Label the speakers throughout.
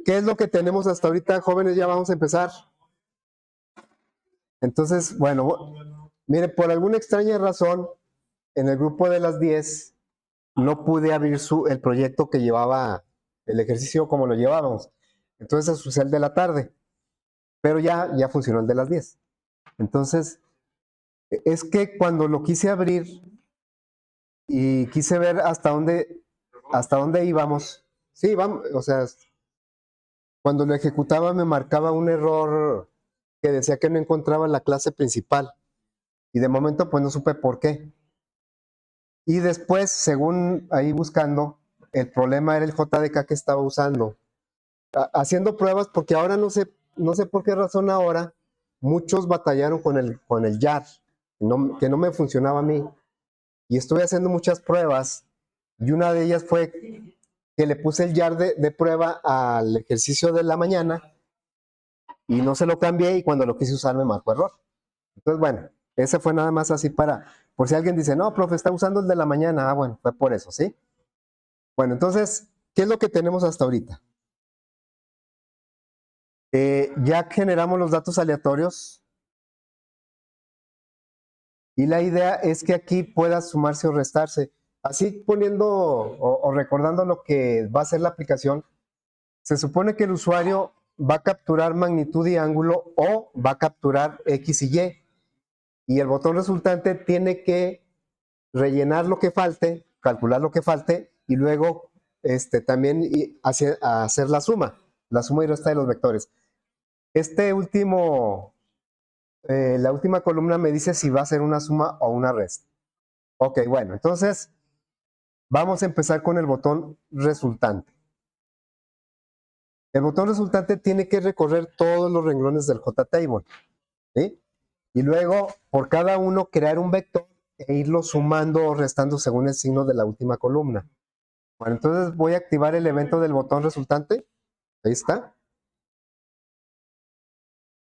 Speaker 1: ¿Qué es lo que tenemos hasta ahorita, jóvenes? Ya vamos a empezar. Entonces, bueno, mire, por alguna extraña razón, en el grupo de las 10 no pude abrir el proyecto que llevaba el ejercicio como lo llevábamos. Entonces usé el de la tarde, pero ya funcionó el de las 10. Entonces, es que cuando lo quise abrir y quise ver hasta dónde íbamos, sí, vamos, o sea, cuando lo ejecutaba me marcaba un error que decía que no encontraba la clase principal. Y de momento pues no supe por qué. Y después, según ahí buscando, el problema era el JDK que estaba usando. Haciendo pruebas, porque ahora no sé por qué razón ahora, muchos batallaron con el YAR, que no me funcionaba a mí. Y estuve haciendo muchas pruebas, y una de ellas fue que le puse el YAR de prueba al ejercicio de la mañana, y no se lo cambié, y cuando lo quise usar me marcó error. Entonces, bueno, ese fue nada más así por si alguien dice, no, profe, está usando el de la mañana. Ah, bueno, fue por eso, ¿sí? Bueno, entonces, ¿qué es lo que tenemos hasta ahorita? Ya generamos los datos aleatorios y la idea es que aquí pueda sumarse o restarse. Así poniendo o recordando lo que va a ser la aplicación, se supone que el usuario va a capturar magnitud y ángulo o va a capturar X y el botón resultante tiene que rellenar lo que falte, calcular lo que falte y luego también hacer la suma y resta de los vectores. La última columna me dice si va a ser una suma o una resta. Ok, bueno, entonces vamos a empezar con el botón resultante. El botón resultante tiene que recorrer todos los renglones del JTable, ¿sí? Y luego, por cada uno, crear un vector e irlo sumando o restando según el signo de la última columna. Bueno, entonces voy a activar el evento del botón resultante. Ahí está.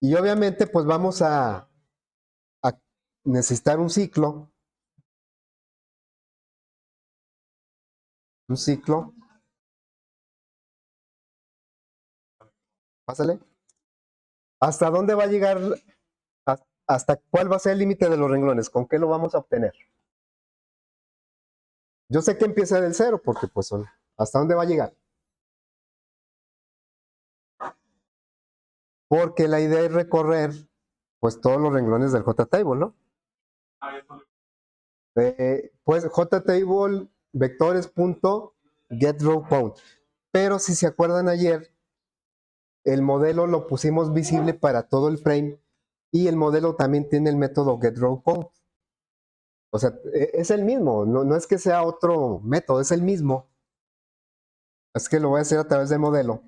Speaker 1: Y obviamente, pues vamos a necesitar un ciclo. Un ciclo. Pásale. ¿Hasta dónde va a llegar? ¿Hasta cuál va a ser el límite de los renglones? ¿Con qué lo vamos a obtener? Yo sé que empieza del 0 porque pues son. ¿Hasta dónde va a llegar? Porque la idea es recorrer pues todos los renglones del JTable, ¿no? Pues JTable vectores.getRowCount. Pero si se acuerdan ayer, el modelo lo pusimos visible para todo el frame y el modelo también tiene el método getRowCount. O sea, es el mismo, no es que sea otro método, es el mismo. Es que lo voy a hacer a través del modelo.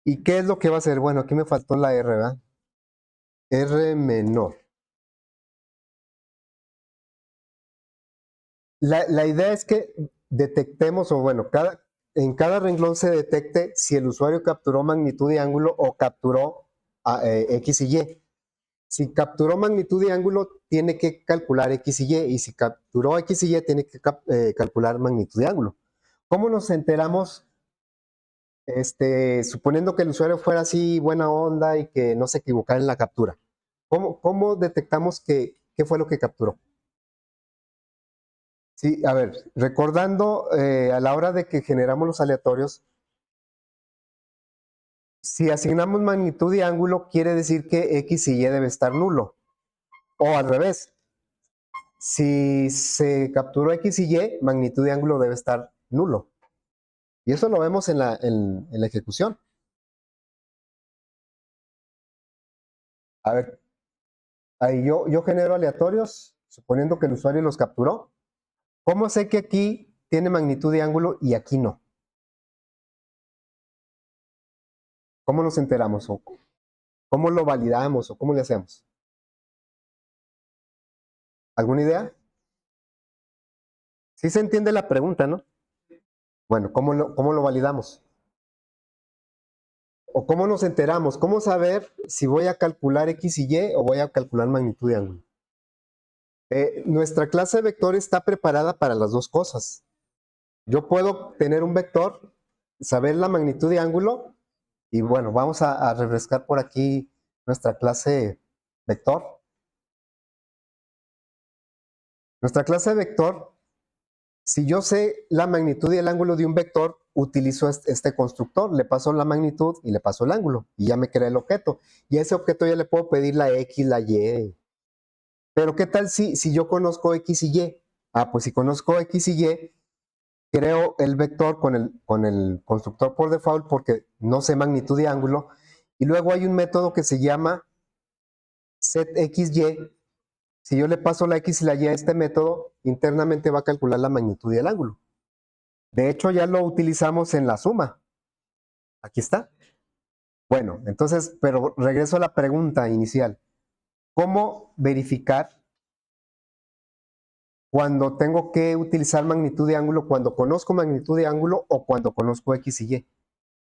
Speaker 1: ¿Y qué es lo que va a hacer? Bueno, aquí me faltó la R, ¿verdad? R menor. La idea es que detectemos, o bueno, en cada renglón se detecte si el usuario capturó magnitud y ángulo o capturó X y Y. Si capturó magnitud y ángulo, tiene que calcular X y si capturó X y tiene que calcular magnitud y ángulo. ¿Cómo nos enteramos? Suponiendo que el usuario fuera así buena onda y que no se equivocara en la captura. ¿Cómo detectamos qué fue lo que capturó? Sí, a ver, recordando a la hora de que generamos los aleatorios, si asignamos magnitud y ángulo, quiere decir que X y Y debe estar nulo. O al revés, si se capturó X y Y, magnitud y ángulo debe estar nulo. Y eso lo vemos en la ejecución. A ver, ahí yo genero aleatorios, suponiendo que el usuario los capturó. ¿Cómo sé que aquí tiene magnitud y ángulo y aquí no? ¿Cómo nos enteramos? ¿O cómo lo validamos? ¿O cómo le hacemos? ¿Alguna idea? Sí se entiende la pregunta, ¿no? Bueno, ¿cómo lo validamos? ¿O cómo nos enteramos? ¿Cómo saber si voy a calcular X y Y o voy a calcular magnitud y ángulo? Nuestra clase de vector está preparada para las dos cosas. Yo puedo tener un vector, saber la magnitud de ángulo, y bueno, vamos a refrescar por aquí nuestra clase vector. Nuestra clase vector, si yo sé la magnitud y el ángulo de un vector, utilizo este constructor, le paso la magnitud y le paso el ángulo, y ya me crea el objeto. Y a ese objeto ya le puedo pedir la X, la Y. Pero ¿qué tal si yo conozco X y Y? Ah, pues si conozco X y Y, creo el vector con el constructor por default porque no sé magnitud y ángulo. Y luego hay un método que se llama setXY. Si yo le paso la X y la Y a este método, internamente va a calcular la magnitud y el ángulo. De hecho, ya lo utilizamos en la suma. Aquí está. Bueno, entonces, pero regreso a la pregunta inicial. ¿Cómo verificar cuando tengo que utilizar magnitud de ángulo, cuando conozco magnitud de ángulo o cuando conozco X y Y?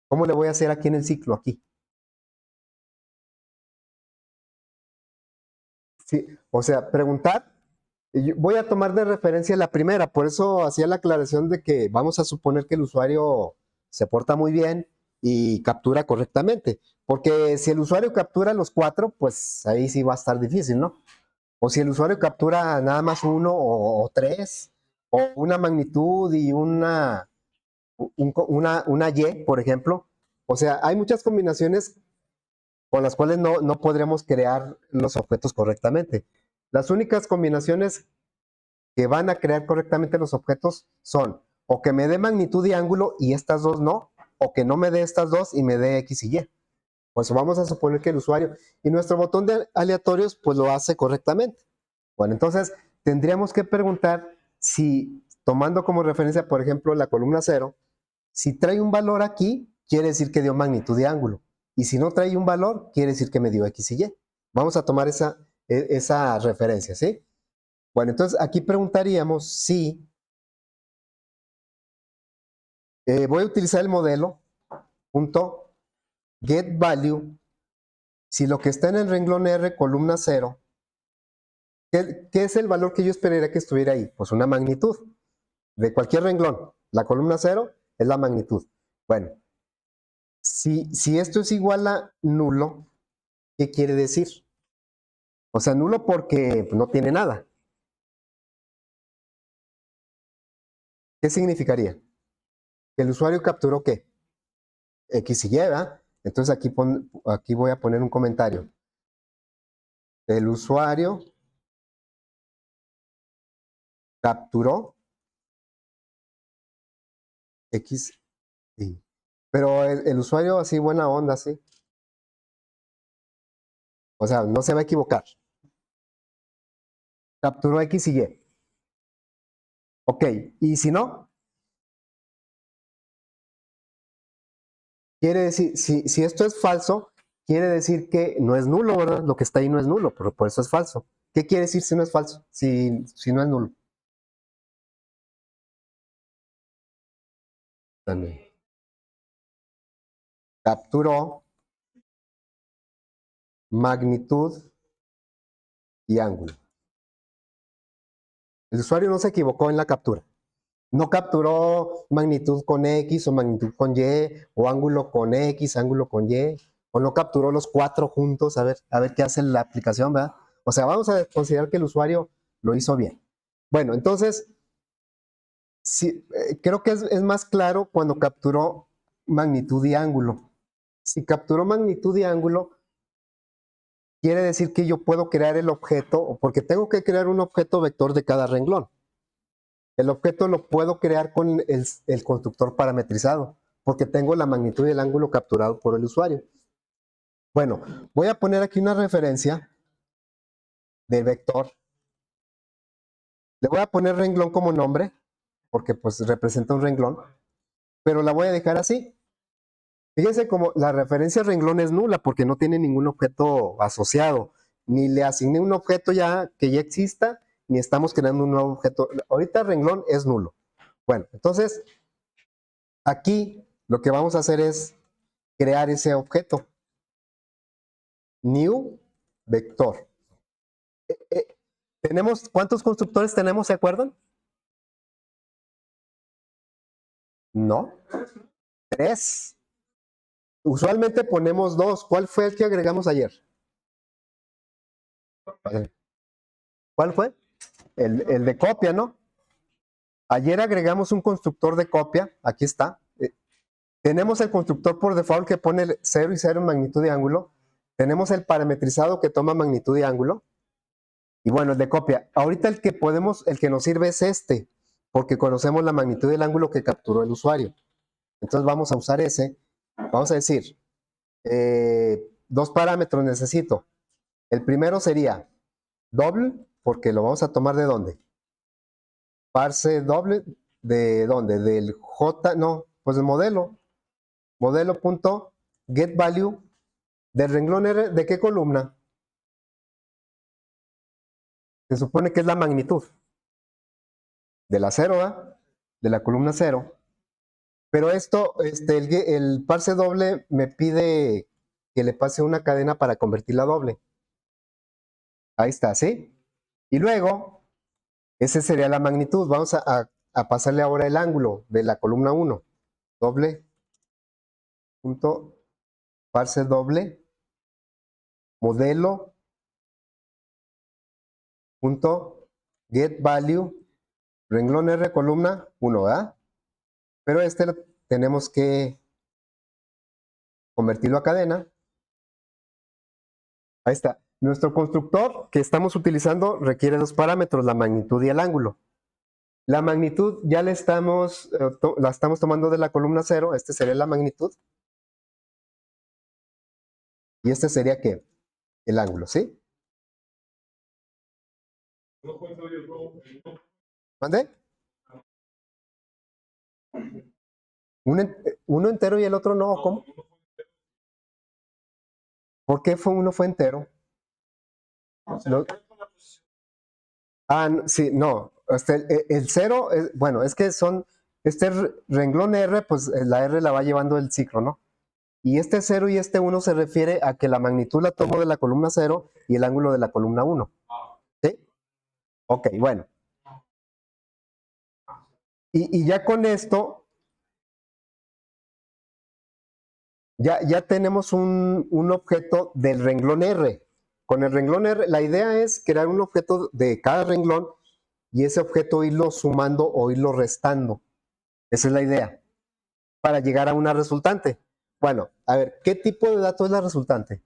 Speaker 1: ¿Cómo le voy a hacer aquí en el ciclo? Aquí. Sí, o sea, preguntar. Voy a tomar de referencia la primera, por eso hacía la aclaración de que vamos a suponer que el usuario se porta muy bien y captura correctamente. Porque si el usuario captura los cuatro, pues ahí sí va a estar difícil, ¿no? O si el usuario captura nada más uno o tres, o una magnitud y una Y, por ejemplo. O sea, hay muchas combinaciones con las cuales no podríamos crear los objetos correctamente. Las únicas combinaciones que van a crear correctamente los objetos son o que me dé magnitud y ángulo y estas dos no, o que no me dé estas dos y me dé X y Y. Pues vamos a suponer que el usuario y nuestro botón de aleatorios pues lo hace correctamente. Bueno, entonces tendríamos que preguntar si, tomando como referencia, por ejemplo, la columna 0, si trae un valor aquí, quiere decir que dio magnitud y ángulo. Y si no trae un valor, quiere decir que me dio X y Y. Vamos a tomar esa referencia, ¿sí? Bueno, entonces aquí preguntaríamos si voy a utilizar el modelo punto get value, si lo que está en el renglón R, columna 0, ¿qué es el valor que yo esperaría que estuviera ahí? Pues una magnitud de cualquier renglón. La columna 0 es la magnitud. Bueno, si esto es igual a nulo, ¿qué quiere decir? O sea, nulo porque no tiene nada. ¿Qué significaría? Que el usuario capturó ¿qué? X y Y, ¿verdad? Entonces aquí voy a poner un comentario. El usuario capturó X, Y. Pero el usuario así buena onda, sí. O sea, no se va a equivocar. Capturó X y Y. Ok, y si no, quiere decir, si esto es falso, quiere decir que no es nulo, ¿verdad? Lo que está ahí no es nulo, pero por eso es falso. ¿Qué quiere decir si no es falso? Si no es nulo. También. Capturó magnitud y ángulo. El usuario no se equivocó en la captura. No capturó magnitud con X o magnitud con Y o ángulo con X, ángulo con Y, o no capturó los cuatro juntos a ver qué hace la aplicación, ¿verdad? O sea, vamos a considerar que el usuario lo hizo bien. Bueno, entonces, creo que es más claro cuando capturó magnitud y ángulo. Si capturó magnitud y ángulo, quiere decir que yo puedo crear el objeto, porque tengo que crear un objeto vector de cada renglón. El objeto lo puedo crear con el constructor parametrizado, porque tengo la magnitud y el ángulo capturado por el usuario. Bueno, voy a poner aquí una referencia del vector. Le voy a poner renglón como nombre, porque pues representa un renglón, pero la voy a dejar así. Fíjense como la referencia renglón es nula, porque no tiene ningún objeto asociado. Ni le asigné un objeto ya que ya exista, ni estamos creando un nuevo objeto. Ahorita renglón es nulo. Bueno, entonces aquí lo que vamos a hacer es crear ese objeto. New vector. ¿Cuántos constructores tenemos, se acuerdan? No, 3. Usualmente ponemos 2. ¿Cuál fue el que agregamos ayer? ¿Cuál fue? El de copia, ¿no? Ayer agregamos un constructor de copia. Aquí está. Tenemos el constructor por default que pone 0 y 0 en magnitud y ángulo. Tenemos el parametrizado que toma magnitud y ángulo. Y bueno, el de copia. Ahorita el que nos sirve es este, porque conocemos la magnitud y el ángulo que capturó el usuario. Entonces vamos a usar ese. Vamos a decir, 2 parámetros necesito. El primero sería doble, porque lo vamos a tomar ¿de dónde? Parse doble, ¿de dónde? Del J, no, pues el modelo. Modelo.getValue del renglón R, ¿de qué columna? Se supone que es la magnitud. De la 0, ¿eh? De la columna 0. Pero esto, el parse doble me pide que le pase una cadena para convertirla a doble. Ahí está, ¿sí? Y luego, esa sería la magnitud. Vamos a pasarle ahora el ángulo de la columna 1. Doble punto parse doble modelo punto get value renglón R columna 1, ¿verdad? Pero tenemos que convertirlo a cadena. Ahí está. Nuestro constructor que estamos utilizando requiere 2 parámetros, la magnitud y el ángulo. La magnitud ya la estamos tomando de la columna 0, este sería la magnitud. Y este sería ¿qué? El ángulo, ¿sí? ¿Mande? Uno entero y el otro no, ¿cómo? ¿Por qué uno fue entero? No. Sí, no. El 0, bueno, es que este renglón R, pues la R la va llevando el ciclo, ¿no? Y este 0 y este 1 se refiere a que la magnitud la tomo de la columna 0 y el ángulo de la columna 1. ¿Sí? Ok, bueno. Y ya con esto, ya tenemos un objeto del renglón R. Con el renglón R, la idea es crear un objeto de cada renglón y ese objeto irlo sumando o irlo restando. Esa es la idea, para llegar a una resultante. Bueno, a ver, ¿qué tipo de dato es la resultante?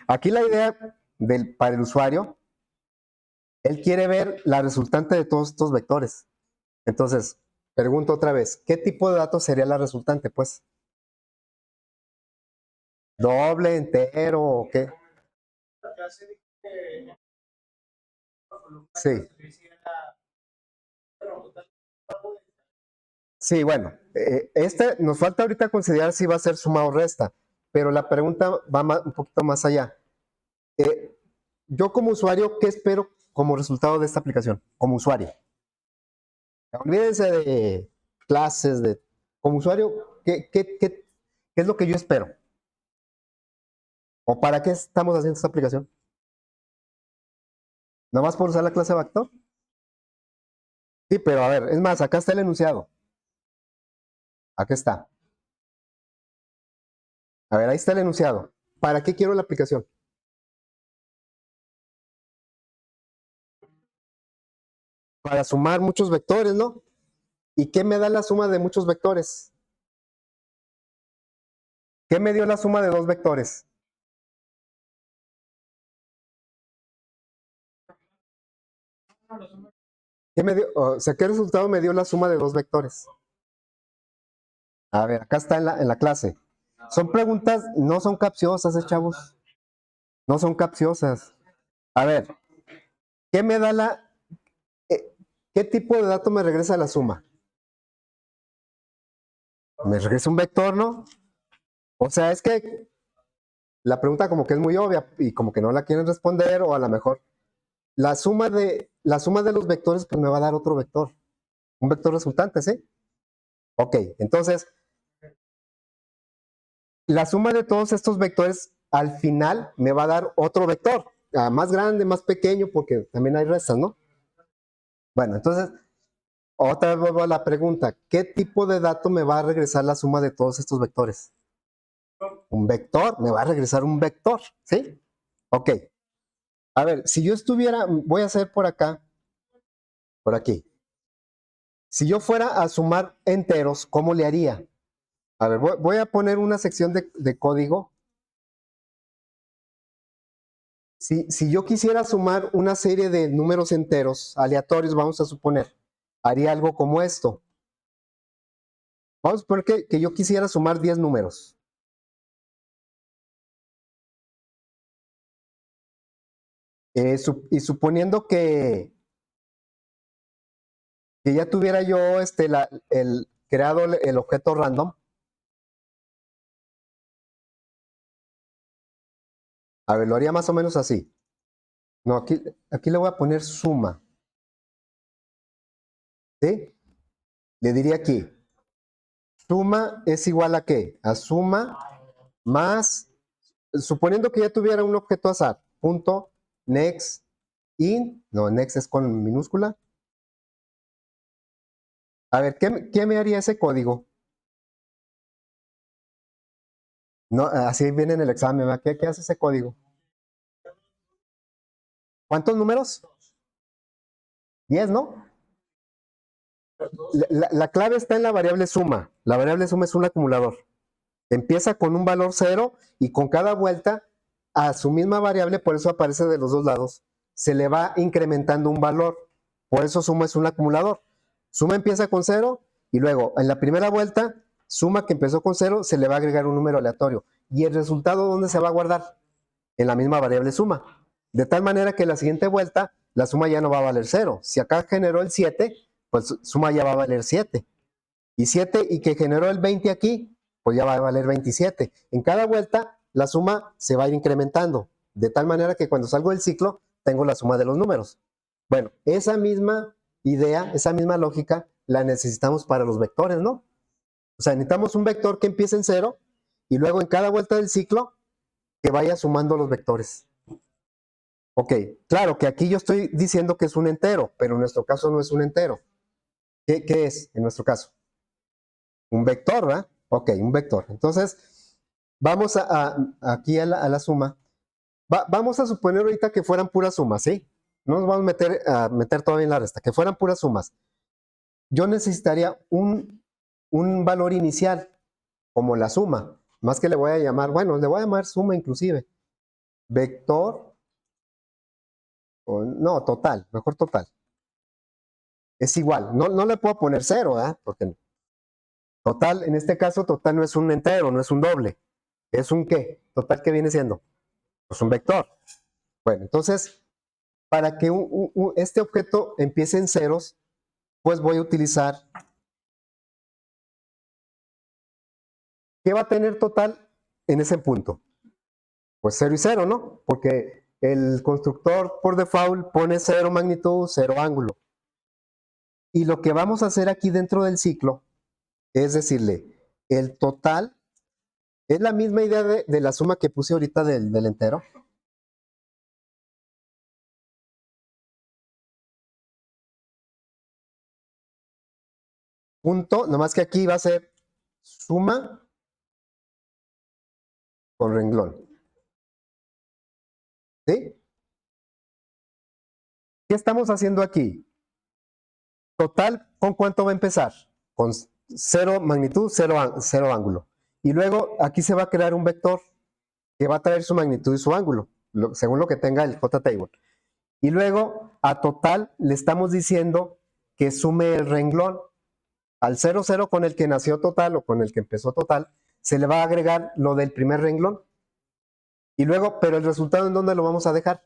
Speaker 1: Aquí la idea para el usuario, él quiere ver la resultante de todos estos vectores. Entonces, pregunto otra vez, ¿qué tipo de dato sería la resultante? Pues, ¿doble, entero o qué? Sí. Sí, bueno, nos falta ahorita considerar si va a ser suma o resta, pero la pregunta va un poquito más allá. Yo como usuario, ¿qué espero como resultado de esta aplicación? Como usuario. Olvídense de clases, como usuario, ¿qué es lo que yo espero? ¿O para qué estamos haciendo esta aplicación? ¿Nada más por usar la clase Vector? Sí, pero a ver, es más, acá está el enunciado. Aquí está. A ver, ahí está el enunciado. ¿Para qué quiero la aplicación? Para sumar muchos vectores, ¿no? ¿Y qué me da la suma de muchos vectores? ¿Qué me dio la suma de 2 vectores? ¿Qué me dio? O sea, ¿qué resultado me dio la suma de 2 vectores? A ver, acá está en la clase. Son preguntas, no son capciosas, chavos. No son capciosas. A ver, ¿qué me da qué tipo de dato me regresa la suma? Me regresa un vector, ¿no? O sea, es que la pregunta como que es muy obvia y como que no la quieren responder, o a lo mejor la suma de los vectores pues me va a dar otro vector, un vector resultante, ¿sí? Ok, entonces la suma de todos estos vectores al final me va a dar otro vector. más grande, más pequeño, porque también hay restas, ¿no? Bueno, entonces, otra vez vuelvo a la pregunta, ¿qué tipo de dato me va a regresar la suma de todos estos vectores? Un vector, me va a regresar un vector, ¿sí? Ok. A ver, si yo estuviera, voy a hacer por acá, por aquí. Si yo fuera a sumar enteros, ¿cómo le haría? A ver, voy a poner una sección de código. Si yo quisiera sumar una serie de números enteros aleatorios, vamos a suponer, haría algo como esto. Vamos a suponer que yo quisiera sumar 10 números. Y suponiendo que ya tuviera yo creado el objeto random, a ver, lo haría más o menos así. No, aquí le voy a poner suma. ¿Sí? Le diría aquí, suma es igual a qué? A suma más, suponiendo que ya tuviera un objeto azar, punto, next, no, next es con minúscula. A ver, ¿qué me haría ese código? No, así viene en el examen, ¿verdad? ¿Qué hace ese código? ¿Cuántos números? 10, ¿no? La clave está en la variable suma. La variable suma es un acumulador. Empieza con un valor 0 y con cada vuelta a su misma variable, por eso aparece de los dos lados, se le va incrementando un valor. Por eso suma es un acumulador. Suma empieza con 0 y luego en la primera vuelta, suma que empezó con 0, se le va a agregar un número aleatorio. ¿Y el resultado dónde se va a guardar? En la misma variable suma. De tal manera que en la siguiente vuelta, la suma ya no va a valer 0. Si acá generó el 7, pues suma ya va a valer 7. Y 7 y que generó el 20 aquí, pues ya va a valer 27. En cada vuelta, la suma se va a ir incrementando, de tal manera que cuando salgo del ciclo, tengo la suma de los números. Bueno, esa misma idea, esa misma lógica, la necesitamos para los vectores, ¿no? O sea, necesitamos un vector que empiece en 0 y luego en cada vuelta del ciclo, que vaya sumando los vectores. Ok, claro que aquí yo estoy diciendo que es un entero, pero en nuestro caso no es un entero. ¿Qué es en nuestro caso? Un vector, ¿verdad? Ok, un vector. Entonces, vamos aquí a la suma. Vamos a suponer ahorita que fueran puras sumas, ¿sí? No nos vamos a meter todavía en la resta, que fueran puras sumas. Yo necesitaría un valor inicial, como la suma. Más que le voy a llamar, bueno, le voy a llamar suma inclusive. Vector, no, total, mejor total. Es igual, no le puedo poner cero, ¿verdad? Porque total, en este caso, total no es un entero, no es un doble. ¿Es un qué? Total, ¿qué viene siendo? Pues un vector. Bueno, entonces, para que este objeto empiece en ceros, pues voy a utilizar, ¿qué va a tener total en ese punto? Pues 0 y 0, ¿no? Porque el constructor por default pone 0 magnitud, 0 ángulo. Y lo que vamos a hacer aquí dentro del ciclo es decirle, el total es la misma idea de la suma que puse ahorita del entero. Punto, nomás que aquí va a ser suma con renglón. ¿Sí? ¿Qué estamos haciendo aquí? Total, ¿con cuánto va a empezar? Con 0 magnitud, 0 ángulo. Y luego aquí se va a crear un vector que va a traer su magnitud y su ángulo, según lo que tenga el JTable. Y luego a total le estamos diciendo que sume el renglón. Al 0, 0 con el que nació total o con el que empezó total, se le va a agregar lo del primer renglón. Y luego, pero el resultado ¿en dónde lo vamos a dejar?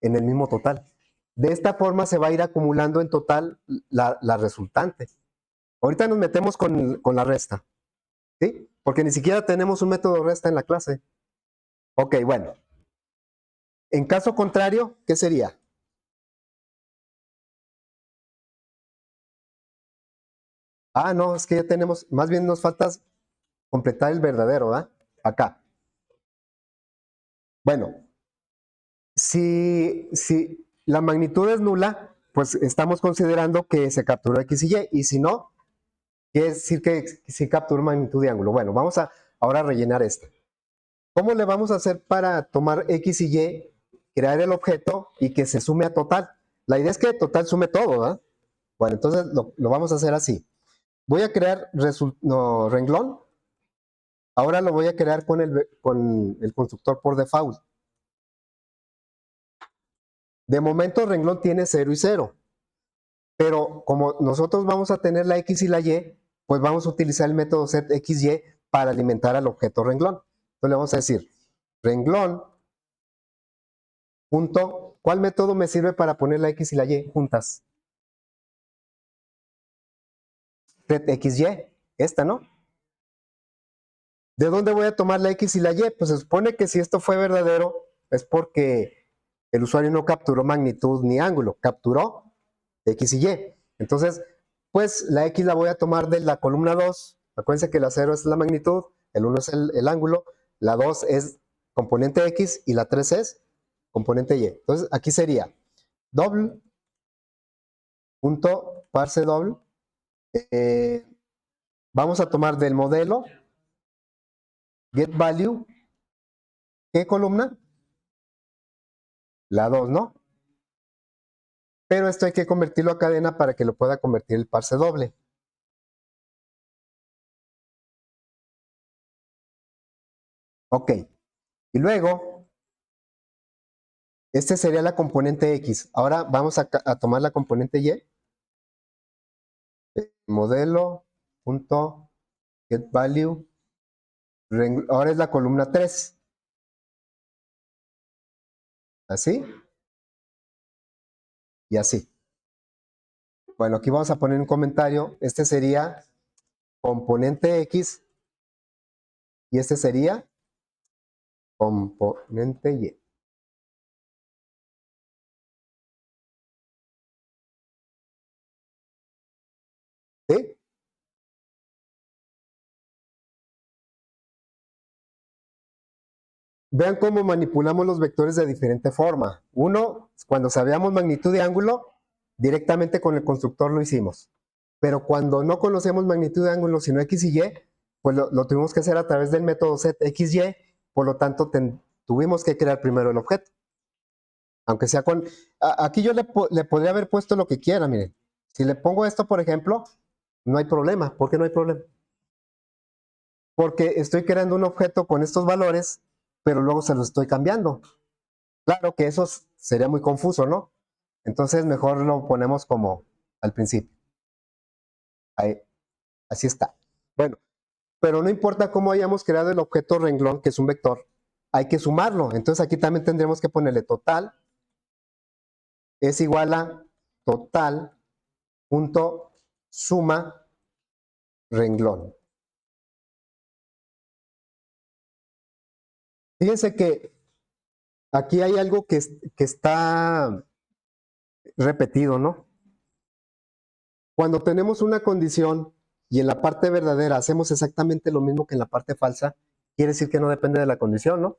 Speaker 1: En el mismo total. De esta forma se va a ir acumulando en total la resultante. Ahorita nos metemos con la resta, ¿sí? Porque ni siquiera tenemos un método resta en la clase. Ok, bueno. En caso contrario, ¿qué sería? Ah, no, es que ya tenemos, más bien nos falta completar el verdadero, ¿verdad? Acá. Bueno, Si la magnitud es nula, pues estamos considerando que se capturó X y Y, y si no, quiere decir que sí capturó magnitud de ángulo. Bueno, vamos a ahora rellenar esta. ¿Cómo le vamos a hacer para tomar X y Y, crear el objeto y que se sume a total? La idea es que total sume todo, ¿verdad? Bueno, entonces lo vamos a hacer así. Voy a crear renglón. Ahora lo voy a crear con el constructor por default. De momento renglón tiene 0 y 0. Pero como nosotros vamos a tener la X y la Y, pues vamos a utilizar el método setXY para alimentar al objeto renglón. Entonces le vamos a decir renglón punto, ¿cuál método me sirve para poner la X y la Y juntas? setXY, esta, ¿no? ¿De dónde voy a tomar la X y la Y? Pues se supone que si esto fue verdadero es porque el usuario no capturó magnitud ni ángulo, capturó X y Y. Entonces, pues la X la voy a tomar de la columna 2. Acuérdense que la 0 es la magnitud, el 1 es el ángulo, la 2 es componente X y la 3 es componente Y. Entonces, aquí sería doble punto parse doble. Vamos a tomar del modelo get value. ¿Qué columna? La 2, ¿no? Pero esto hay que convertirlo a cadena para que lo pueda convertir el parse doble. Ok. Y luego, este sería la componente X. Ahora vamos a tomar la componente Y. Modelo.getValue. Ahora es la columna 3. Así y así. Bueno, aquí vamos a poner un comentario. Este sería componente X y este sería componente Y. ¿Sí? Vean cómo manipulamos los vectores de diferente forma. Uno, cuando sabíamos magnitud de ángulo, directamente con el constructor lo hicimos. Pero cuando no conocemos magnitud de ángulo, sino X y Y, pues lo tuvimos que hacer a través del método setXY, por lo tanto tuvimos que crear primero el objeto. Aunque sea con... Aquí yo le podría haber puesto lo que quiera, miren. Si le pongo esto, por ejemplo, no hay problema. ¿Por qué no hay problema? Porque estoy creando un objeto con estos valores, pero luego se los estoy cambiando. Claro que eso sería muy confuso, ¿no? Entonces mejor lo ponemos como al principio. Ahí, así está. Bueno, pero no importa cómo hayamos creado el objeto renglón, que es un vector, hay que sumarlo. Entonces aquí también tendremos que ponerle total es igual a total punto suma renglón. Fíjense que aquí hay algo que está repetido, ¿no? Cuando tenemos una condición y en la parte verdadera hacemos exactamente lo mismo que en la parte falsa, quiere decir que no depende de la condición, ¿no?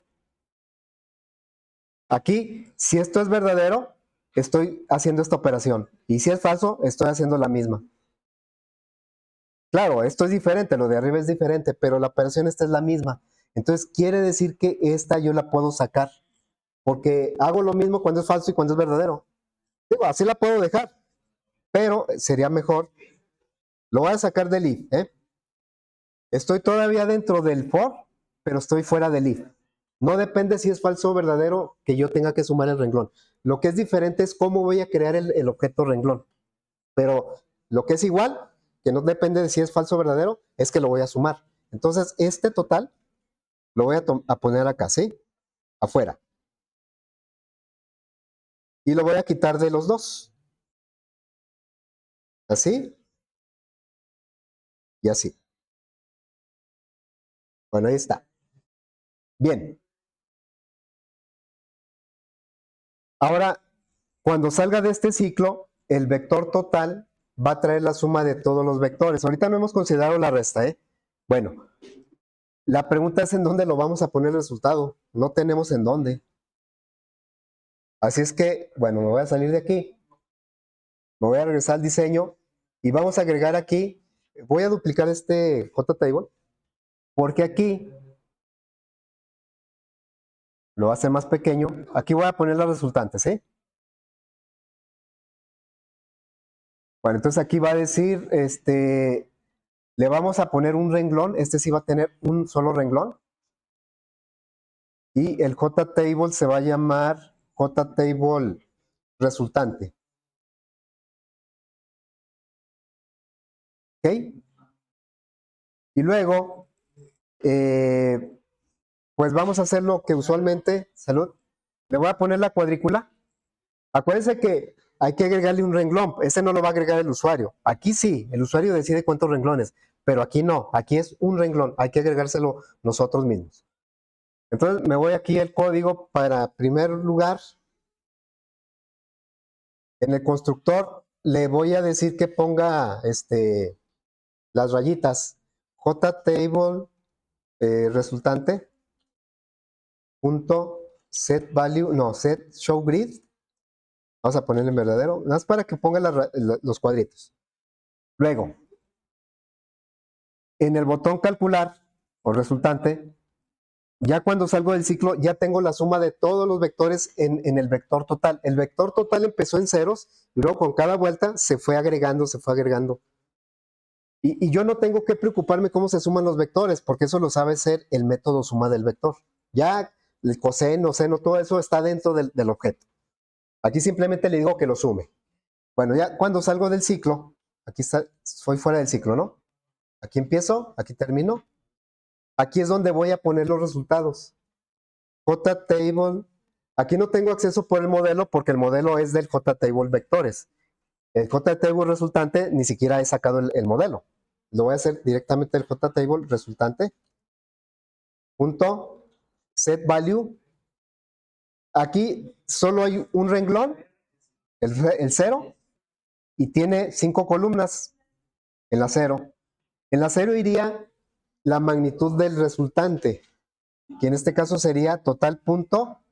Speaker 1: Aquí, si esto es verdadero, estoy haciendo esta operación. Y si es falso, estoy haciendo la misma. Claro, esto es diferente, lo de arriba es diferente, pero la operación esta es la misma. Entonces, quiere decir que esta yo la puedo sacar, porque hago lo mismo cuando es falso y cuando es verdadero. Digo, así la puedo dejar, pero sería mejor. Lo voy a sacar del if, ¿eh? Estoy todavía dentro del for, pero estoy fuera del if. No depende si es falso o verdadero que yo tenga que sumar el renglón. Lo que es diferente es cómo voy a crear el objeto renglón. Pero lo que es igual, que no depende de si es falso o verdadero, es que lo voy a sumar. Entonces, este total lo voy a poner acá, ¿sí? Afuera. Y lo voy a quitar de los dos. Así y así. Bueno, ahí está. Bien. Ahora, cuando salga de este ciclo, el vector total va a traer la suma de todos los vectores. Ahorita no hemos considerado la resta, ¿eh? Bueno, la pregunta es en dónde lo vamos a poner el resultado. No tenemos en dónde. Así es que, bueno, me voy a salir de aquí, me voy a regresar al diseño y vamos a agregar aquí, voy a duplicar este JTable, porque aquí lo voy a hacer más pequeño. Aquí voy a poner las resultantes, ¿sí? Bueno, entonces aquí va a decir, le vamos a poner un renglón, este sí va a tener un solo renglón. Y el JTable se va a llamar JTable resultante. ¿Ok? Y luego, pues vamos a hacer lo que usualmente, salud, le voy a poner la cuadrícula. Acuérdense que hay que agregarle un renglón, ese no lo va a agregar el usuario. Aquí sí, el usuario decide cuántos renglones, pero aquí no, aquí es un renglón, hay que agregárselo nosotros mismos. Entonces me voy aquí al código para, primer lugar, en el constructor le voy a decir que ponga las rayitas JTable resultante punto set value, no, set show grid. Vamos a ponerle en verdadero, nada más para que ponga los cuadritos. Luego, en el botón calcular o resultante, ya cuando salgo del ciclo, ya tengo la suma de todos los vectores en el vector total. El vector total empezó en ceros y luego con cada vuelta se fue agregando, se fue agregando. Y yo no tengo que preocuparme cómo se suman los vectores, porque eso lo sabe ser el método suma del vector. Ya el coseno, seno, todo eso está dentro del objeto. Aquí simplemente le digo que lo sume. Bueno, ya cuando salgo del ciclo, aquí está, soy fuera del ciclo, ¿no? Aquí empiezo, aquí termino. Aquí es donde voy a poner los resultados. JTable. Aquí no tengo acceso por el modelo porque el modelo es del JTable vectores. El JTable resultante ni siquiera he sacado el modelo. Lo voy a hacer directamente el JTable resultante. Punto set value. Aquí solo hay un renglón, el 0, y tiene 5 columnas en la 0. En la 0 iría la magnitud del resultante, que en este caso sería total punto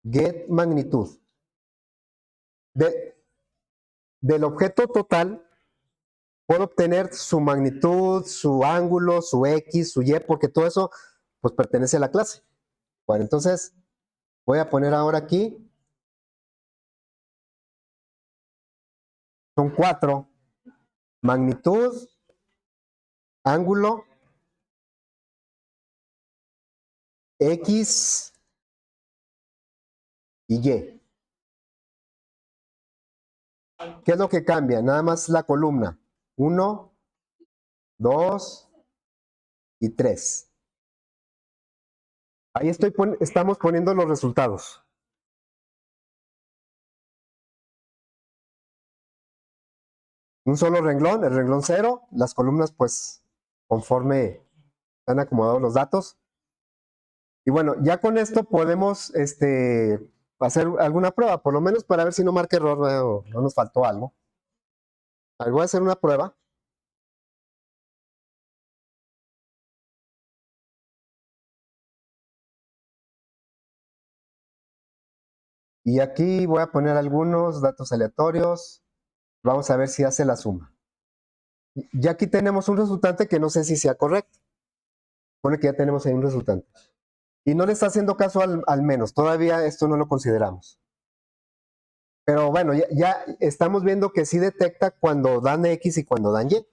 Speaker 1: get magnitud. Del objeto total puedo obtener su magnitud, su ángulo, su X, su Y, porque todo eso pues pertenece a la clase. Bueno, entonces voy a poner ahora aquí, son 4, magnitud, ángulo, X y Y. ¿Qué es lo que cambia? Nada más la columna. 1, 2 y 3. Ahí estamos poniendo los resultados. Un solo renglón, el renglón 0, las columnas pues conforme están acomodados los datos. Y bueno, ya con esto podemos hacer alguna prueba, por lo menos para ver si no marca error o no nos faltó algo. Voy a hacer una prueba. Y aquí voy a poner algunos datos aleatorios. Vamos a ver si hace la suma. Ya aquí tenemos un resultante que no sé si sea correcto. Pone que ya tenemos ahí un resultante. Y no le está haciendo caso al menos. Todavía esto no lo consideramos. Pero bueno, ya estamos viendo que sí detecta cuando dan X y cuando dan Y.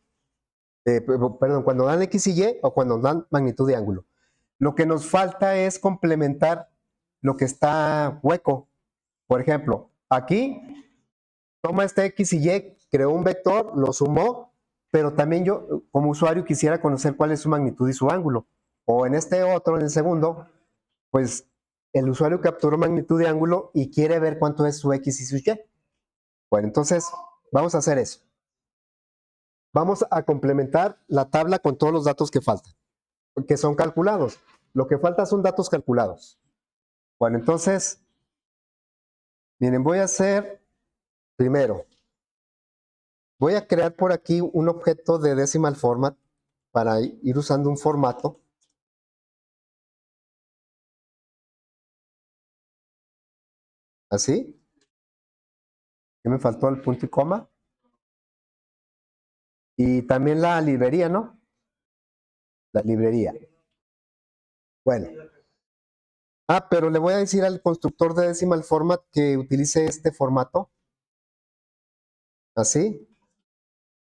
Speaker 1: Perdón, cuando dan X y Y o cuando dan magnitud de ángulo. Lo que nos falta es complementar lo que está hueco. Por ejemplo, aquí toma este X y Y, creó un vector, lo sumó, pero también yo como usuario quisiera conocer cuál es su magnitud y su ángulo. O en este otro, en el segundo, pues el usuario capturó magnitud de ángulo y quiere ver cuánto es su X y su Y. Bueno, entonces vamos a hacer eso. Vamos a complementar la tabla con todos los datos que faltan, que son calculados. Lo que falta son datos calculados. Bueno, entonces, miren, voy a hacer primero, voy a crear por aquí un objeto de decimal format para ir usando un formato. Así. ¿Qué me faltó? El punto y coma. Y también la librería, ¿no? La librería. Bueno. Ah, pero le voy a decir al constructor de decimal format que utilice este formato. Así.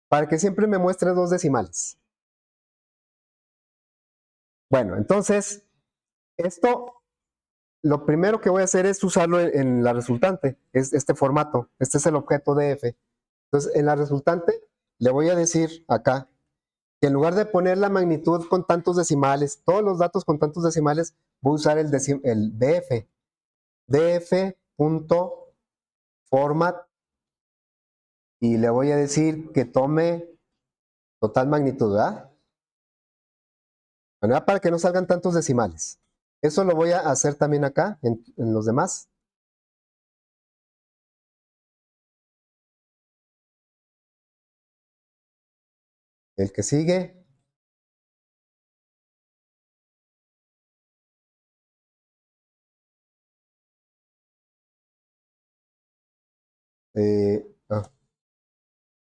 Speaker 1: Para que siempre me muestre dos decimales. Bueno, entonces, esto, lo primero que voy a hacer es usarlo en la resultante, es este formato. Este es el objeto df. Entonces, en la resultante, le voy a decir acá que en lugar de poner la magnitud con tantos decimales, todos los datos con tantos decimales, voy a usar el df. df.format y le voy a decir que tome total magnitud, ¿verdad? Bueno, para que no salgan tantos decimales. Eso lo voy a hacer también acá, en los demás. El que sigue. Eh, ah,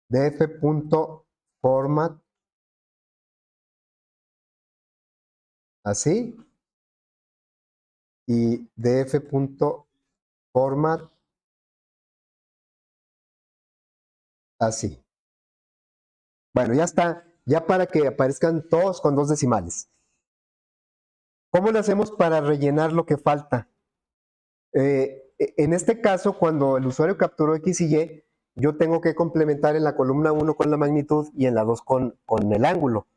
Speaker 1: df.format, así. Y df.format, así. Bueno, ya está. Ya para que aparezcan todos con dos decimales. ¿Cómo lo hacemos para rellenar lo que falta? En este caso, cuando el usuario capturó X y Y, yo tengo que complementar en la columna 1 con la magnitud y en la 2 con el ángulo.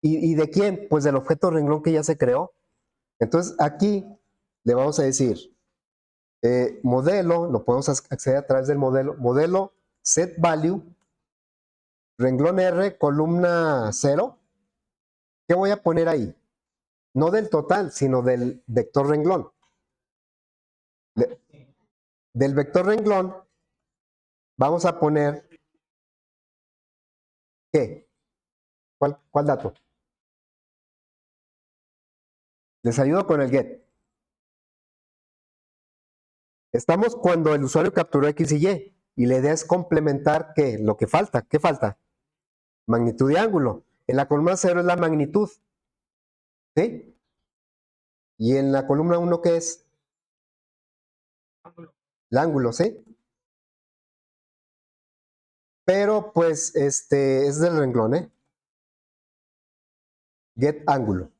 Speaker 1: ¿Y de quién? Pues del objeto renglón que ya se creó. Entonces aquí le vamos a decir modelo, lo podemos acceder a través del modelo set value, renglón R, columna 0. ¿Qué voy a poner ahí? No del total, sino del vector renglón. Del vector renglón vamos a poner ¿qué? ¿Cuál dato? Les ayudo con el get. Estamos cuando el usuario capturó X y la idea es complementar ¿qué? Lo que falta. ¿Qué falta? Magnitud y ángulo. En la columna 0 es la magnitud. ¿Sí? Y en la columna 1 ¿qué es? El ángulo, ¿sí? Pero pues es del renglón, ¿eh? Get ángulo.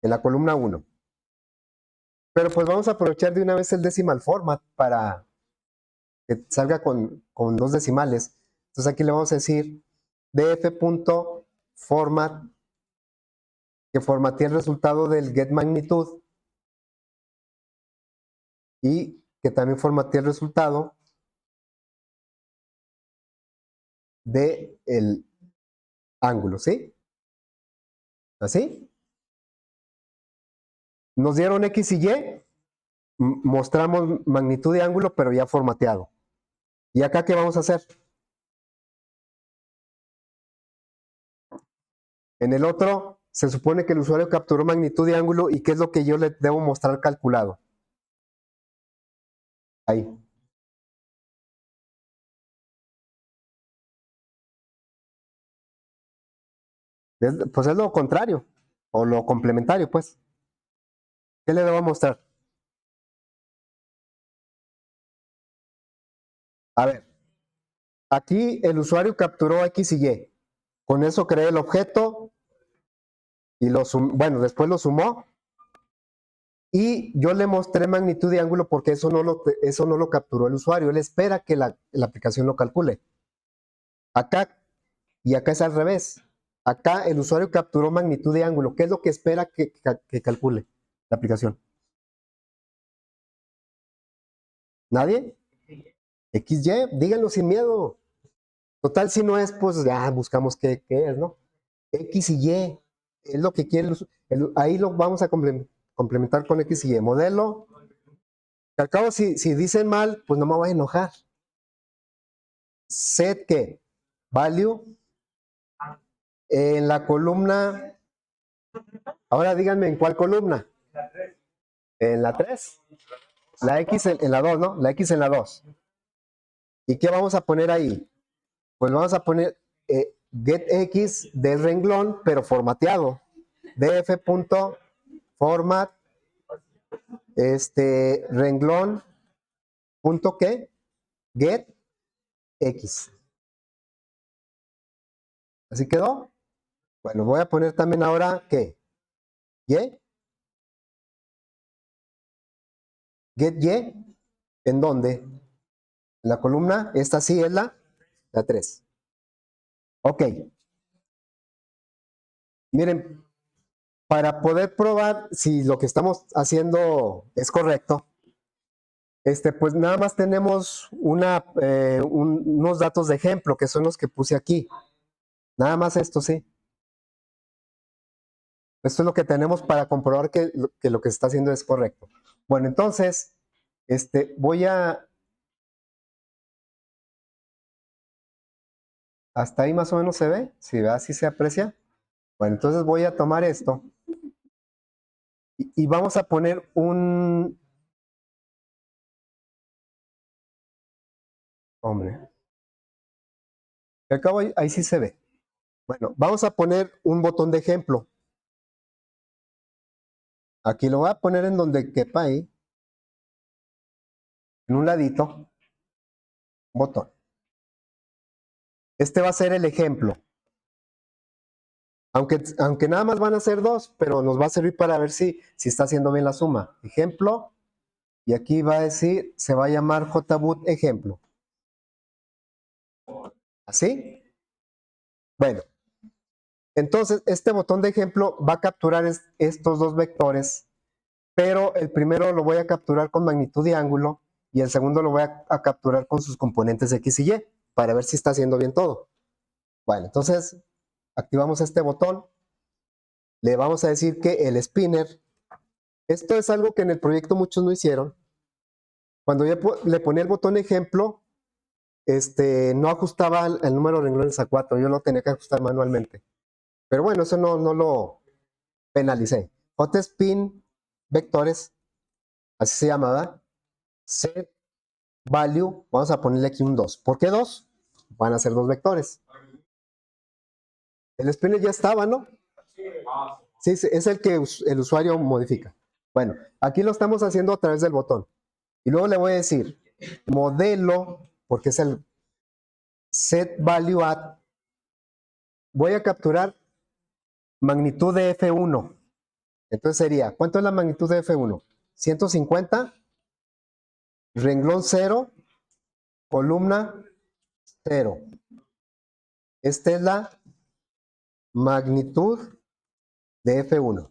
Speaker 1: En la columna 1. Pero pues vamos a aprovechar de una vez el decimal format para que salga con dos decimales. Entonces aquí le vamos a decir df.format, que formatee el resultado del get magnitud y que también formatee el resultado del ángulo, ¿sí? ¿Así? Nos dieron X y Y, mostramos magnitud y ángulo, pero ya formateado. ¿Y acá qué vamos a hacer? En el otro, se supone que el usuario capturó magnitud y ángulo, ¿y qué es lo que yo le debo mostrar calculado? Ahí. Pues es lo contrario, o lo complementario, pues. ¿Qué le debo mostrar? A ver, aquí el usuario capturó X y Y. Con eso creé el objeto y bueno, después lo sumó y yo le mostré magnitud y ángulo porque eso no lo capturó el usuario. Él espera que la aplicación lo calcule. Acá, y acá es al revés. Acá el usuario capturó magnitud y ángulo. ¿Qué es lo que espera que calcule la aplicación? ¿Nadie? XY, díganlo sin miedo. Total, si no es, pues ya buscamos qué es, ¿no? X y Y es lo que quiere ahí lo vamos a complementar con X y Y. Modelo. Al cabo, si dicen mal, pues no me voy a enojar. Set que value en la columna. Ahora díganme en cuál columna. En la 3. La X en la 2, ¿no? La X en la 2. ¿Y qué vamos a poner ahí? Pues vamos a poner getX del renglón, pero formateado. df.format renglón punto qué get x. ¿Así quedó? Bueno, voy a poner también ahora ¿qué? Y, get y, ¿en dónde? En la columna, esta sí es la 3. Ok. Miren, para poder probar si lo que estamos haciendo es correcto, pues nada más tenemos unos datos de ejemplo, que son los que puse aquí. Nada más esto, sí. Esto es lo que tenemos para comprobar que lo que se está haciendo es correcto. Bueno, entonces, voy a... ¿Hasta ahí más o menos se ve? ¿Sí, así se aprecia? Bueno, entonces voy a tomar esto y vamos a poner un... Hombre, acabo ahí sí se ve. Bueno, vamos a poner un botón de ejemplo. Aquí lo voy a poner en donde quepa ahí, en un ladito, un botón. Este va a ser el ejemplo. Aunque nada más van a ser dos, pero nos va a servir para ver si está haciendo bien la suma. Ejemplo, y aquí va a decir, se va a llamar JBoot ejemplo. ¿Así? Bueno, entonces este botón de ejemplo va a capturar estos dos vectores, pero el primero lo voy a capturar con magnitud y ángulo, y el segundo lo voy a capturar con sus componentes X y Y, para ver si está haciendo bien todo. Bueno, entonces activamos este botón, le vamos a decir que el spinner, esto es algo que en el proyecto muchos no hicieron. Cuando yo le ponía el botón ejemplo, no ajustaba el número de renglones a 4, yo lo tenía que ajustar manualmente. Pero bueno, eso no lo penalicé. JSpin vectores, así se llamaba, set value, vamos a ponerle aquí un 2. ¿Por qué 2? Van a ser dos vectores. El spinner ya estaba, ¿no? Sí, es el que el usuario modifica. Bueno, aquí lo estamos haciendo a través del botón. Y luego le voy a decir modelo, porque es el set value at. Voy a capturar magnitud de F1. Entonces sería, ¿cuánto es la magnitud de F1? 150, renglón 0, columna 0. Esta es la magnitud de F1.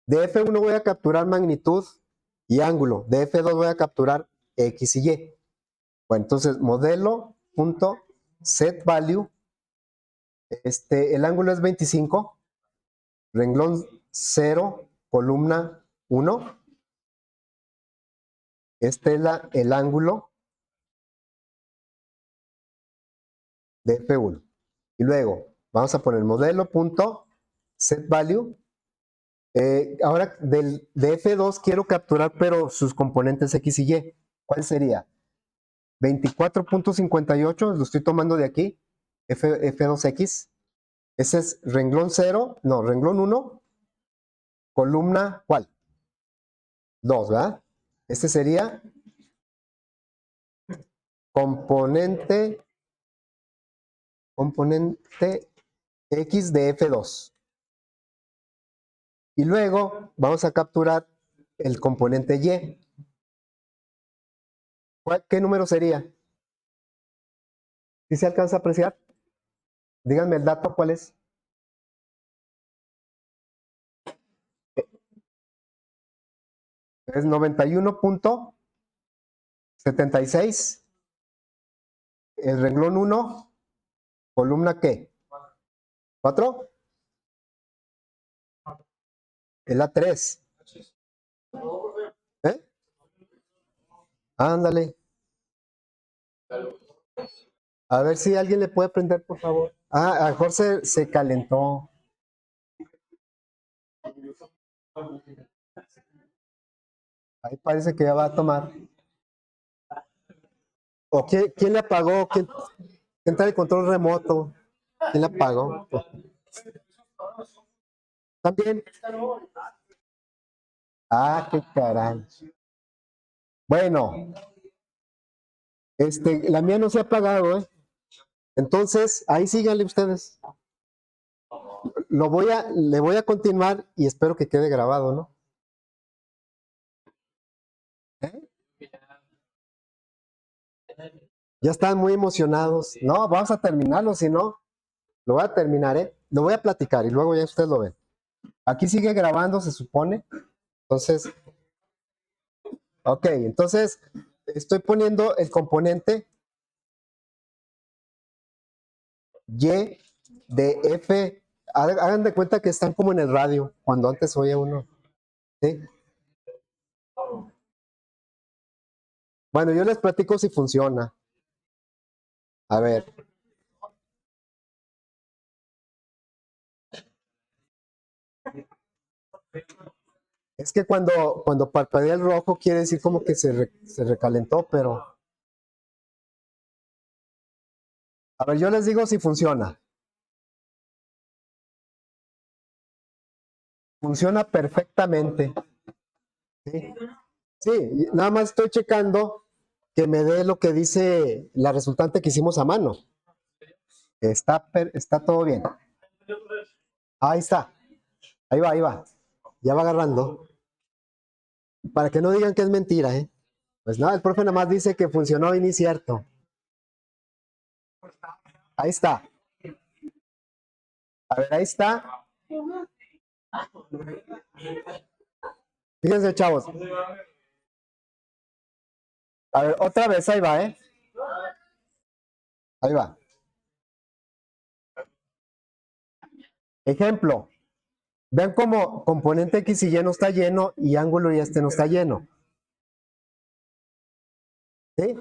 Speaker 1: De F1 voy a capturar magnitud y ángulo. De F2 voy a capturar X y Y. Bueno, entonces modelo.setValue. El ángulo es 25. Renglón 0, columna 1. Este es el ángulo de F1. Y luego vamos a poner modelo.setValue. Ahora de F2 quiero capturar, pero sus componentes X y Y. ¿Cuál sería? 24.58, lo estoy tomando de aquí, F2X. Ese es renglón 0, no, renglón 1, columna, ¿cuál? 2, ¿verdad? Este sería componente X de F2. Y luego vamos a capturar el componente Y. ¿Qué número sería? ¿Sí se alcanza a apreciar? Díganme el dato, ¿cuál es? Es 91.76. El renglón 1, columna ¿qué? 4. Es la 3. ¿Eh? Ándale. A ver si alguien le puede prender, por favor. Ah, a lo mejor se calentó. Ahí parece que ya va a tomar. ¿O quién le apagó? ¿Quién trae el control remoto? ¿Quién le apagó? ¿También? Ah, qué caray. Bueno, la mía no se ha apagado, ¿eh? Entonces, ahí síganle ustedes. Le voy a continuar y espero que quede grabado, ¿no? ¿Eh? Ya están muy emocionados. No, vamos a terminarlo, si no, lo voy a terminar, ¿eh? Lo voy a platicar y luego ya ustedes lo ven. Aquí sigue grabando, se supone. Entonces, ok, entonces estoy poniendo el componente Y de F. Hagan de cuenta que están como en el radio, cuando antes oía uno. ¿Sí? Bueno, yo les platico si funciona. A ver. Es que cuando parpadea el rojo quiere decir como que se recalentó, pero... A ver, yo les digo si funciona. Funciona perfectamente. Sí, sí, nada más estoy checando que me dé lo que dice la resultante que hicimos a mano. Está todo bien. Ahí está. Ahí va, ahí va. Ya va agarrando. Para que no digan que es mentira, ¿eh? Pues nada, el profe nada más dice que funcionó y ni cierto. Ahí está. A ver, ahí está. Fíjense, chavos. A ver, otra vez, ahí va, ¿eh? Ahí va. Ejemplo. Vean cómo componente X y Y no está lleno y ángulo y este no está lleno. ¿Sí?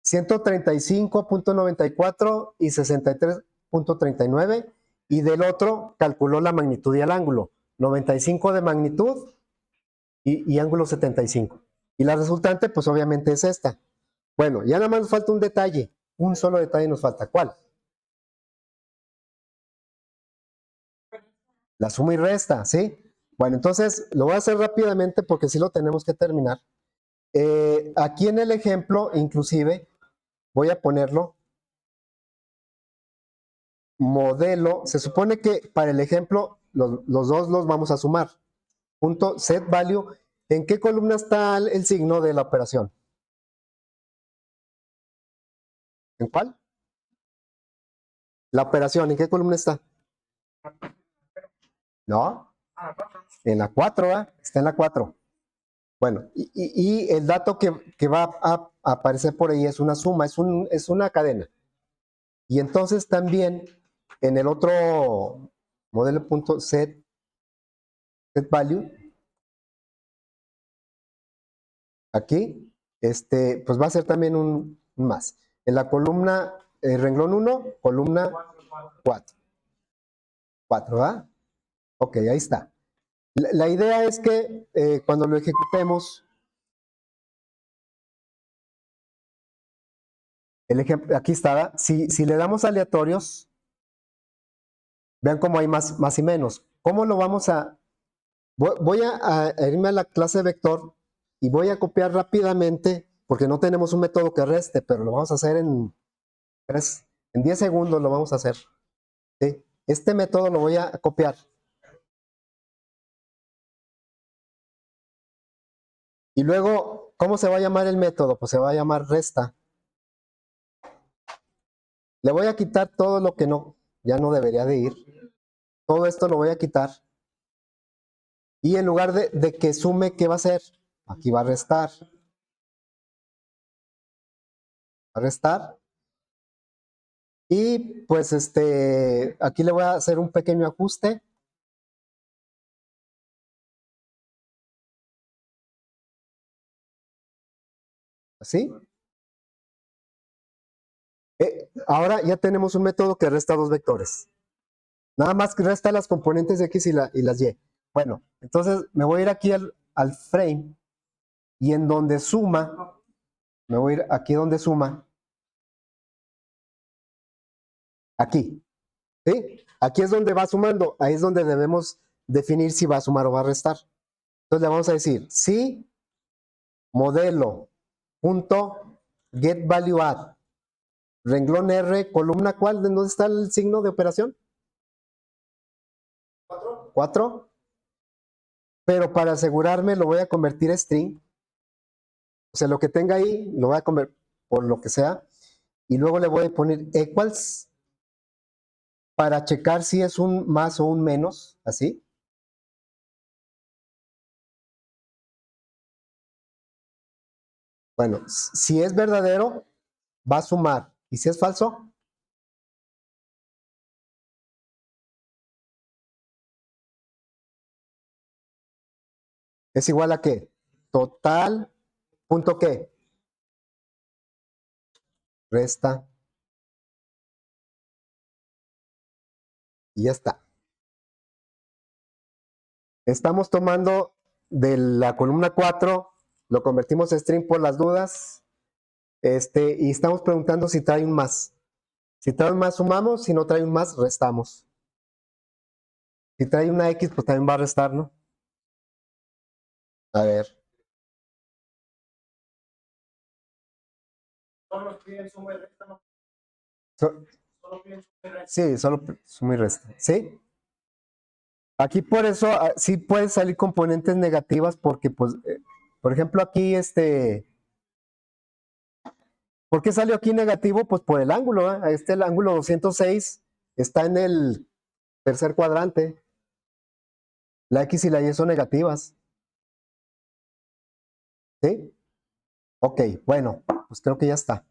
Speaker 1: 135.94 y 63.39 y del otro calculó la magnitud y el ángulo. 95 de magnitud y ángulo 75. Y la resultante pues obviamente es esta. Bueno, ya nada más nos falta un detalle. Un solo detalle nos falta. ¿Cuál? La suma y resta, ¿sí? Bueno, entonces lo voy a hacer rápidamente porque sí lo tenemos que terminar. Aquí en el ejemplo, inclusive, voy a ponerlo modelo. Se supone que para el ejemplo, los dos los vamos a sumar. Punto set value. ¿En qué columna está el signo de la operación? ¿En cuál? La operación, ¿en qué columna está? No, en la 4, ¿eh? Está en la 4. Bueno, y el dato que va a aparecer por ahí es una suma, es una cadena. Y entonces también en el otro modelo.set value, aquí, pues va a ser también un más. En la columna, renglón 1, columna 4. 4, ¿verdad? Ok, ahí está. La idea es que cuando lo ejecutemos, el ejemplo, aquí está, si le damos aleatorios, vean cómo hay más y menos. ¿Cómo lo vamos a...? Voy a irme a la clase vector y voy a copiar rápidamente, porque no tenemos un método que reste, pero lo vamos a hacer en 10 segundos, lo vamos a hacer. ¿Sí? Este método lo voy a copiar. Y luego, ¿cómo se va a llamar el método? Pues se va a llamar resta. Le voy a quitar todo lo que ya no debería de ir. Todo esto lo voy a quitar. Y en lugar de que sume, ¿qué va a hacer? Aquí va a restar. Va a restar. Y pues aquí le voy a hacer un pequeño ajuste. ¿Así? Ahora ya tenemos un método que resta dos vectores. Nada más que resta las componentes de X y las Y. Bueno, entonces me voy a ir aquí al frame Y en donde suma, me voy a ir aquí donde suma, aquí, ¿sí? Aquí es donde va sumando, ahí es donde debemos definir si va a sumar o va a restar. Entonces le vamos a decir, si modelo punto get value add, renglón R, columna ¿cuál? ¿De dónde está el signo de operación? 4. Pero para asegurarme lo voy a convertir a string. O sea, lo que tenga ahí lo voy a convertir por lo que sea. Y luego le voy a poner equals para checar si es un más o un menos, así. Bueno, si es verdadero, va a sumar. Y si es falso, es igual a qué? Total, punto qué? Resta. Y ya está. Estamos tomando de la columna 4, lo convertimos a string por las dudas, y estamos preguntando si trae un más. Si trae un más, sumamos, si no trae un más, restamos. Si trae una X, pues también va a restar, ¿no? A ver. So- sí, solo suma y resta. ¿Sí? Aquí por eso sí pueden salir componentes negativas porque, pues, por ejemplo, aquí ¿por qué salió aquí negativo? Pues por el ángulo, ¿eh? El ángulo 206 está en el tercer cuadrante. La X y la Y son negativas. ¿Sí? Ok, bueno, pues creo que ya está.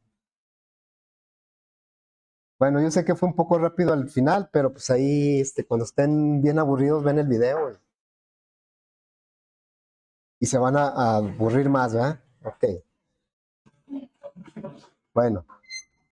Speaker 1: Bueno, yo sé que fue un poco rápido al final, pero pues ahí, cuando estén bien aburridos, ven el video y se van a aburrir más, ¿verdad? Ok, bueno.